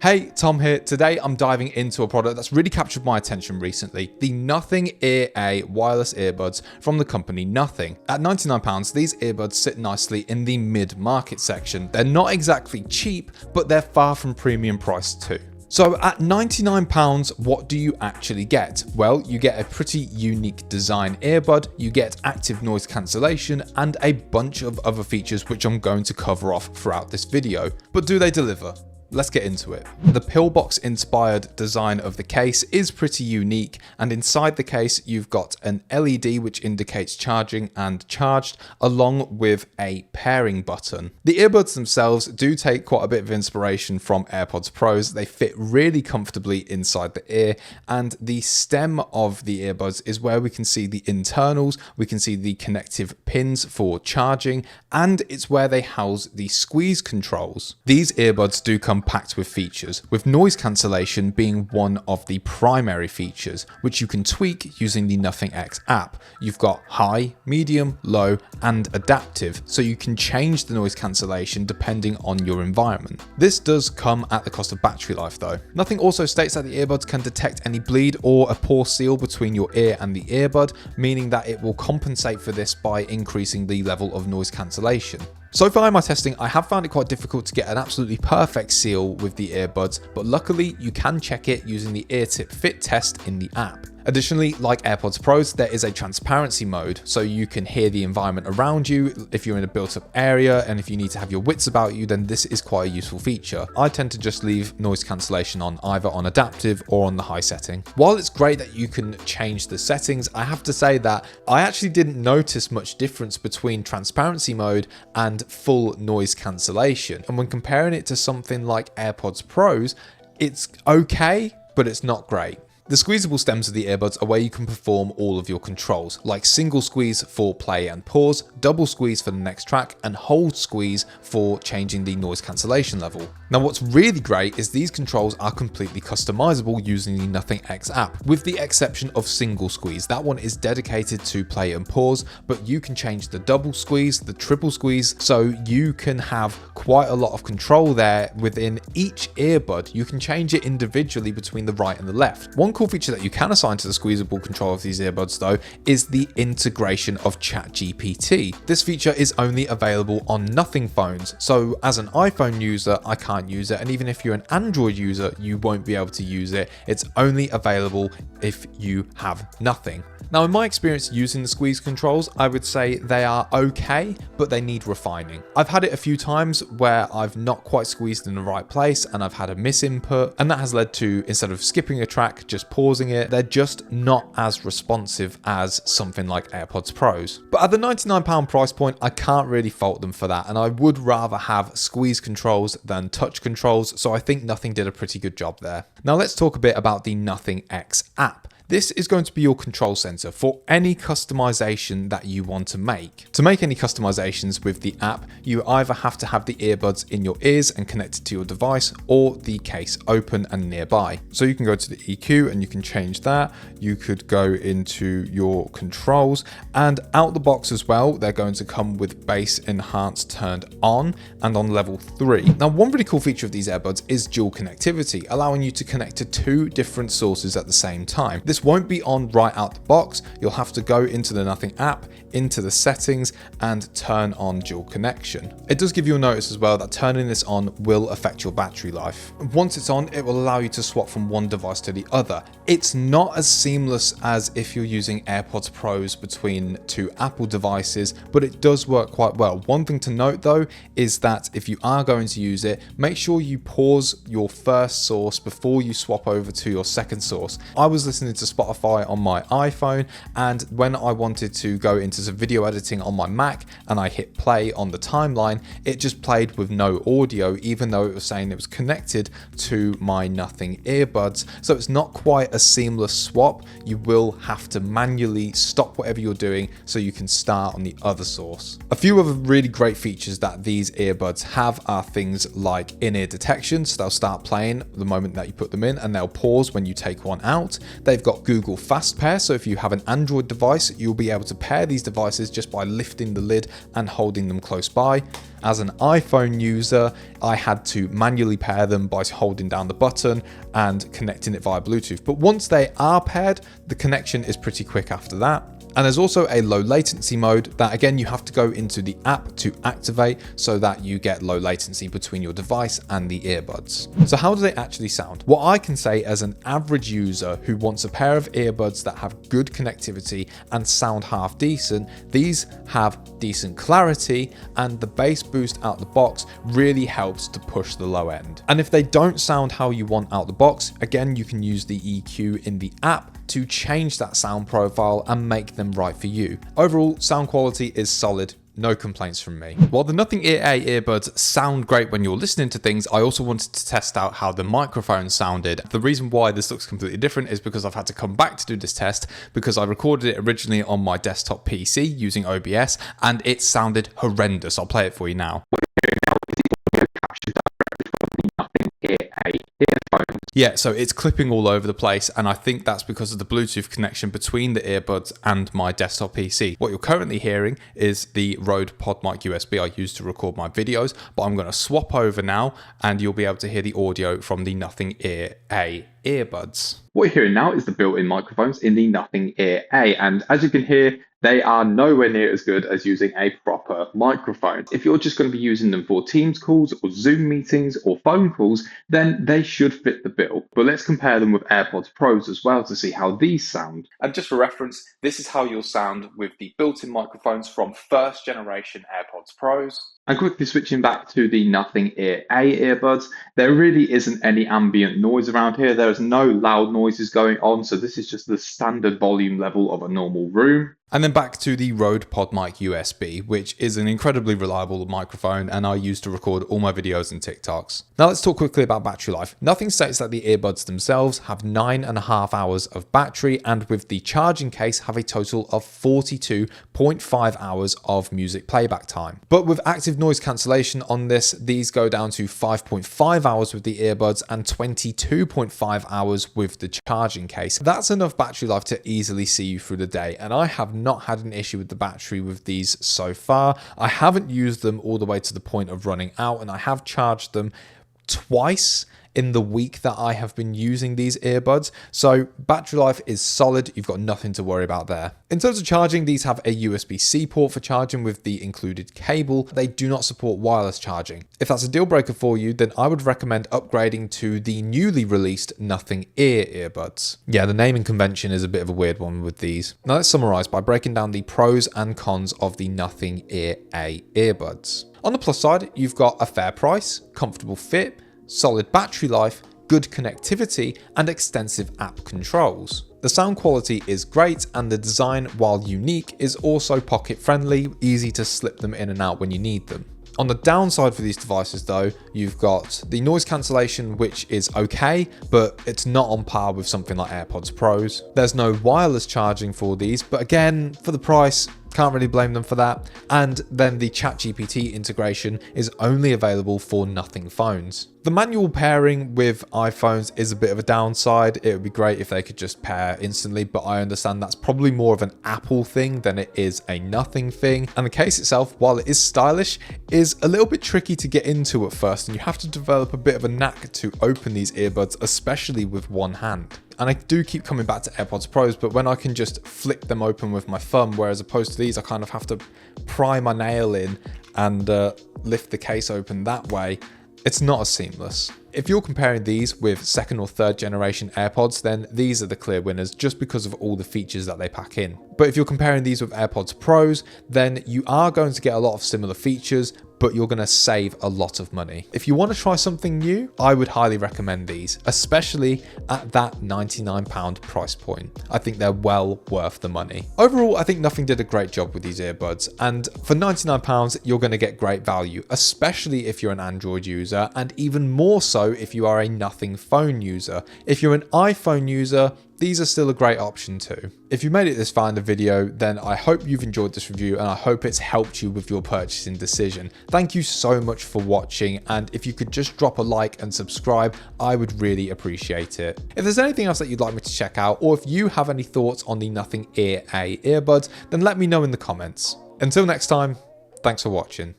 Hey, Tom here. Today I'm diving into a product that's really captured my attention recently, the Nothing Ear A wireless earbuds from the company Nothing. At £99, these earbuds sit nicely in the mid-market section. They're not exactly cheap, but they're far from premium price too. So at £99, what do you actually get? Well, you get a pretty unique design earbud, you get active noise cancellation, and a bunch of other features which I'm going to cover off throughout this video. But do they deliver? Let's get into it. The pillbox inspired design of the case is pretty unique, and inside the case you've got an LED which indicates charging and charged, along with a pairing button. The earbuds themselves do take quite a bit of inspiration from AirPods Pros. They fit really comfortably inside the ear, and the stem of the earbuds is where we can see the internals, we can see the connective pins for charging, and it's where they house the squeeze controls. These earbuds do come packed with features, with noise cancellation being one of the primary features, which you can tweak using the Nothing X app. You've got high, medium, low, and adaptive, so you can change the noise cancellation depending on your environment. This does come at the cost of battery life though. Nothing also states that the earbuds can detect any bleed or a poor seal between your ear and the earbud, meaning that it will compensate for this by increasing the level of noise cancellation. So far in my testing, I have found it quite difficult to get an absolutely perfect seal with the earbuds, but luckily you can check it using the ear tip fit test in the app. Additionally, like AirPods Pros, there is a transparency mode, so you can hear the environment around you if you're in a built-up area, and if you need to have your wits about you, then this is quite a useful feature. I tend to just leave noise cancellation on either on adaptive or on the high setting. While it's great that you can change the settings, I have to say that I actually didn't notice much difference between transparency mode and full noise cancellation. And when comparing it to something like AirPods Pros, it's okay, but it's not great. The squeezable stems of the earbuds are where you can perform all of your controls, like single squeeze for play and pause, double squeeze for the next track, and hold squeeze for changing the noise cancellation level. Now what's really great is these controls are completely customizable using the Nothing X app, with the exception of single squeeze. That one is dedicated to play and pause, but you can change the double squeeze, the triple squeeze, so you can have quite a lot of control there within each earbud. You can change it individually between the right and the left. One cool feature that you can assign to the squeezable control of these earbuds though is the integration of ChatGPT. This feature is only available on Nothing phones, so as an iPhone user I can't use it, and even if you're an Android user you won't be able to use it. It's only available if you have Nothing. Now in my experience using the squeeze controls, I would say they are okay, but they need refining. I've had it a few times where I've not quite squeezed in the right place and I've had a misinput, and that has led to, instead of skipping a track, just pausing it. They're just not as responsive as something like AirPods Pros. But at the £99 price point, I can't really fault them for that, and I would rather have squeeze controls than touch controls, so I think Nothing did a pretty good job there. Now let's talk a bit about the Nothing X app. This is going to be your control center for any customization that you want to make. To make any customizations with the app, you either have to have the earbuds in your ears and connected to your device, or the case open and nearby. So you can go to the EQ and you can change that. You could go into your controls, and out the box as well, they're going to come with bass enhanced turned on and on level 3. Now, one really cool feature of these earbuds is dual connectivity, allowing you to connect to 2 different sources at the same time. This won't be on right out the box. You'll have to go into the Nothing app, into the settings, and turn on dual connection. It does give you a notice as well that turning this on will affect your battery life. Once it's on, it will allow you to swap from one device to the other. It's not as seamless as if you're using AirPods Pros between 2 Apple devices, but it does work quite well. One thing to note though is that if you are going to use it, make sure you pause your first source before you swap over to your second source. I was listening to Spotify on my iPhone, and when I wanted to go into some video editing on my Mac and I hit play on the timeline, it just played with no audio, even though it was saying it was connected to my Nothing earbuds. So it's not quite a seamless swap. You will have to manually stop whatever you're doing so you can start on the other source. A few other really great features that these earbuds have are things like in-ear detection, so they'll start playing the moment that you put them in and they'll pause when you take one out. They've got got Google Fast Pair, so if you have an Android device, you'll be able to pair these devices just by lifting the lid and holding them close by. As an iPhone user, I had to manually pair them by holding down the button and connecting it via Bluetooth. But once they are paired, the connection is pretty quick after that. And there's also a low latency mode that, again, you have to go into the app to activate so that you get low latency between your device and the earbuds. So how do they actually sound? What I can say as an average user who wants a pair of earbuds that have good connectivity and sound half decent, these have decent clarity, and the bass boost out the box really helps to push the low end. And if they don't sound how you want out the box, again, you can use the EQ in the app to change that sound profile and make them right for you. Overall, sound quality is solid. No complaints from me. While the Nothing Ear A earbuds sound great when you're listening to things, I also wanted to test out how the microphone sounded. The reason why this looks completely different is because I've had to come back to do this test because I recorded it originally on my desktop PC using OBS and it sounded horrendous. I'll play it for you now. Yeah, so it's clipping all over the place, and I think that's because of the Bluetooth connection between the earbuds and my desktop PC. What you're currently hearing is the Rode PodMic USB I use to record my videos, but I'm going to swap over now, and you'll be able to hear the audio from the Nothing Ear A earbuds. What you're hearing now is the built-in microphones in the Nothing Ear A, and as you can hear, they are nowhere near as good as using a proper microphone. If you're just going to be using them for Teams calls or Zoom meetings or phone calls, then they should fit the bill. But let's compare them with AirPods Pros as well to see how these sound. And just for reference, this is how you'll sound with the built-in microphones from first generation AirPods Pros. And quickly switching back to the Nothing Ear A earbuds, there really isn't any ambient noise around here. There is no loud noises going on, so this is just the standard volume level of a normal room. And then back to the Rode PodMic USB, which is an incredibly reliable microphone and I use to record all my videos and TikToks. Now let's talk quickly about battery life. Nothing states that the earbuds themselves have 9.5 hours of battery, and with the charging case have a total of 42.5 hours of music playback time. But with active noise cancellation on this, these go down to 5.5 hours with the earbuds and 22.5 hours with the charging case. That's enough battery life to easily see you through the day, and I have not had an issue with the battery with these so far. I haven't used them all the way to the point of running out, and I have charged them twice in the week that I have been using these earbuds. So battery life is solid. You've got nothing to worry about there. In terms of charging, these have a USB-C port for charging with the included cable. They do not support wireless charging. If that's a deal breaker for you, then I would recommend upgrading to the newly released Nothing Ear earbuds. Yeah, the naming convention is a bit of a weird one with these. Now let's summarize by breaking down the pros and cons of the Nothing Ear A earbuds. On the plus side, you've got a fair price, comfortable fit, solid battery life, good connectivity, and extensive app controls. The sound quality is great, and the design, while unique, is also pocket friendly, easy to slip them in and out when you need them. On the downside for these devices though, you've got the noise cancellation, which is okay, but it's not on par with something like AirPods Pros. There's no wireless charging for these, but again, for the price, can't really blame them for that. And then the ChatGPT integration is only available for Nothing phones. The manual pairing with iPhones is a bit of a downside. It would be great if they could just pair instantly, but I understand that's probably more of an Apple thing than it is a Nothing thing. And the case itself, while it is stylish, is a little bit tricky to get into at first, and you have to develop a bit of a knack to open these earbuds, especially with one hand. And I do keep coming back to AirPods Pros, but when I can just flick them open with my thumb, whereas opposed to these, I kind of have to pry my nail in and lift the case open that way, it's not as seamless. If you're comparing these with second or third generation AirPods, then these are the clear winners just because of all the features that they pack in. But if you're comparing these with AirPods Pros, then you are going to get a lot of similar features, but you're going to save a lot of money. If you want to try something new, I would highly recommend these, especially at that £99 price point. I think they're well worth the money. Overall, I think Nothing did a great job with these earbuds, and for £99, you're going to get great value, especially if you're an Android user, and even more so so if you are a Nothing phone user. If you're an iPhone user, these are still a great option too. If you made it this far in the video, then I hope you've enjoyed this review and I hope it's helped you with your purchasing decision. Thank you so much for watching, and if you could just drop a like and subscribe, I would really appreciate it. If there's anything else that you'd like me to check out, or if you have any thoughts on the Nothing Ear A earbuds, then let me know in the comments. Until next time, thanks for watching.